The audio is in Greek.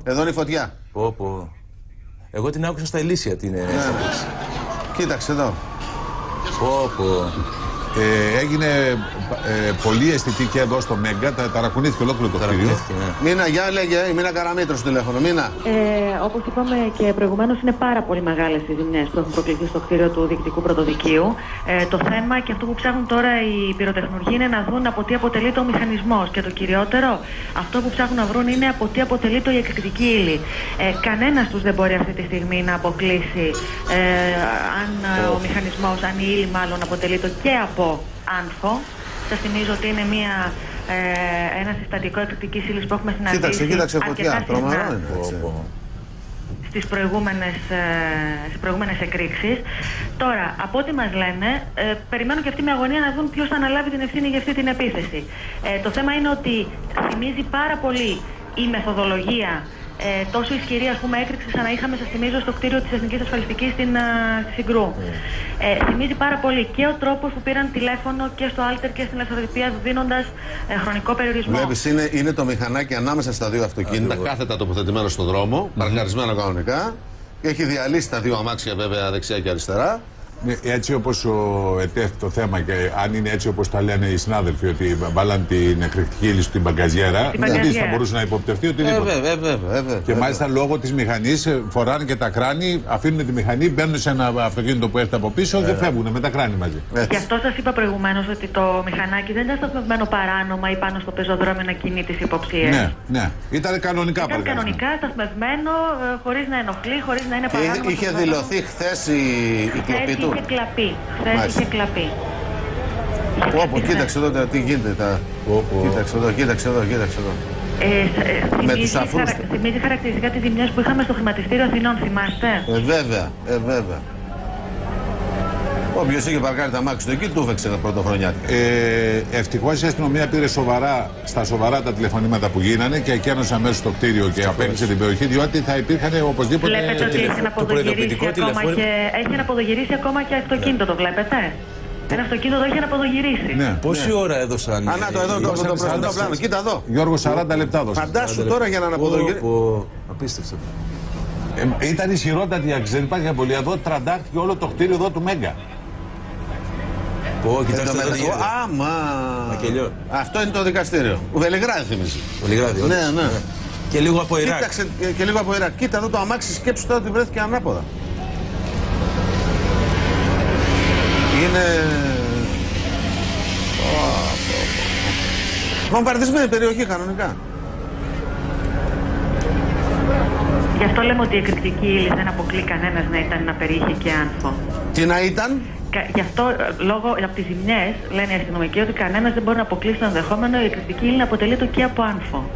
Εδώ είναι η φωτιά. Εγώ την άκουσα στα Ηλίσια την έκρηξη. Κοίταξε εδώ. Έγινε πολύ αισθητή και εδώ στο Μέγκα, ταρακουνήθηκε ολόκληρο το κτίριο. Μίνα, για λέγε, η Μίνα Καραμήτρου στο τηλέφωνο. Μίνα. Όπως είπαμε και προηγουμένως, είναι πάρα πολύ μεγάλες οι ζημιές που έχουν προκληθεί στο κτίριο του Διοικητικού Πρωτοδικείου. Το θέμα και αυτό που ψάχνουν τώρα οι πυροτεχνουργοί είναι να δουν από τι αποτελείται ο μηχανισμός. Και το κυριότερο, αυτό που ψάχνουν να βρουν είναι από τι αποτελείται η εκρηκτική ύλη. Κανένας τους δεν μπορεί αυτή τη στιγμή να αποκλείσει αν ο μηχανισμός, αν η ύλη μάλλον αποτελείται και από άνθο. Σας θυμίζω ότι είναι ένα συστατικό εκρηκτικής ύλης που έχουμε συναντήσει. Κοίταξε φωτιά, τρομερό είναι. Στις προηγούμενες εκρήξεις. Τώρα, από ό,τι μας λένε, περιμένουν και αυτοί με αγωνία να δουν ποιος θα αναλάβει την ευθύνη για αυτή την επίθεση. Το θέμα είναι ότι θυμίζει πάρα πολύ η μεθοδολογία τόσο ισχυρή, ας πούμε, έκρηξη σαν να είχαμε, σας θυμίζω, στο κτίριο της Εθνικής Ασφαλιστικής στη Συγκρού. Θυμίζει πάρα πολύ και ο τρόπος που πήραν τηλέφωνο και στο Άλτερ και στην Ελευθεροτυπία, δίνοντας χρονικό περιορισμό. Βλέπεις, είναι το μηχανάκι ανάμεσα στα δύο αυτοκίνητα, κάθετα τοποθετημένο στον δρόμο, παρκαρισμένο κανονικά. Έχει διαλύσει τα δύο αμάξια, βέβαια, δεξιά και αριστερά. Έτσι όπως ετέθη το θέμα, και αν είναι έτσι όπως τα λένε οι συνάδελφοι, ότι βάλαν την εκρηκτική ύλη στην μπαγκαζιέρα, δεν θα μπορούσε να υποπτευτεί οτιδήποτε. Βέβαια. Και μάλιστα λόγω της μηχανής φοράνε και τα κράνη, αφήνουν τη μηχανή, μπαίνουν σε ένα αυτοκίνητο που έρχεται από πίσω και φεύγουν με τα κράνη μαζί. Γι' αυτό σας είπα προηγουμένως ότι το μηχανάκι δεν ήταν σταθμευμένο παράνομα ή πάνω στο πεζοδρόμιο να κινεί τις υποψίες. Ναι. Ήταν κανονικά παρκαρισμένο. Ήταν κανονικά σταθμευμένο, χωρίς να ενοχλεί, χωρίς να είναι παράνομο. Είχε δηλωθεί χθες η κλοπή του. Είχε κλαπεί. Χθες είχε κλαπεί. Κοίταξε εδώ τι γίνεται. Κοίταξε εδώ. Με τους αφρούς. Θυμίζει χαρακτηριστικά τις ζημιές που είχαμε στο χρηματιστήριο Αθηνών, θυμάστε? Βέβαια. Όποιος είχε παρκάρει τα μάξι του εκεί, του έφεξε τα πρωτοχρονιά. Ευτυχώς η αστυνομία πήρε στα σοβαρά τα τηλεφωνήματα που γίνανε και εκένωσε αμέσως το κτίριο και απέκλεισε την περιοχή, διότι θα υπήρχαν οπωσδήποτε. Βλέπετε ότι έχει αναποδογυρίσει ακόμα και αυτοκίνητο, το βλέπετε? Ένα αυτοκίνητο το έχει αναποδογυρίσει. Ναι. Πόση ώρα έδωσαν? Εδώ το μπροστινό πλάνο, κοίτα εδώ. Γιώργο, 40 λεπτά δώσαν. Φαντάσου τώρα για να αναποδογυρίσει. Απίστευτο. Ήταν ισχυρότατη η άξιση, δεν υπάρχει απολύτω. Εδώ τραντάχτηκε όλο το κτίριο εδώ του Μέγκα. Κοιτάξτε εδώ τι γίνεται. Μακελιό. Αυτό είναι το δικαστήριο. Ο Βελιγράδι θυμίζει. Βελιγράδι, ναι. Και λίγο από Ιράκ. Κοίταξε και λίγο από Ιράκ. Κοίτα εδώ το αμάξι, σκέψου τώρα ότι βρέθηκε ανάποδα. Είναι... βομβαρδισμένη περιοχή κανονικά. Γι' αυτό λέμε ότι η εκρηκτική ύλη δεν αποκλεί κανένας να ήταν να περιείχε και άνθο. Τι να ήταν? Γι' αυτό, λόγω από τις ζημιές, λένε οι αστυνομικοί ότι κανένας δεν μπορεί να αποκλείσει το ενδεχόμενο η εκρηκτική ύλη να αποτελείται και από άνθο.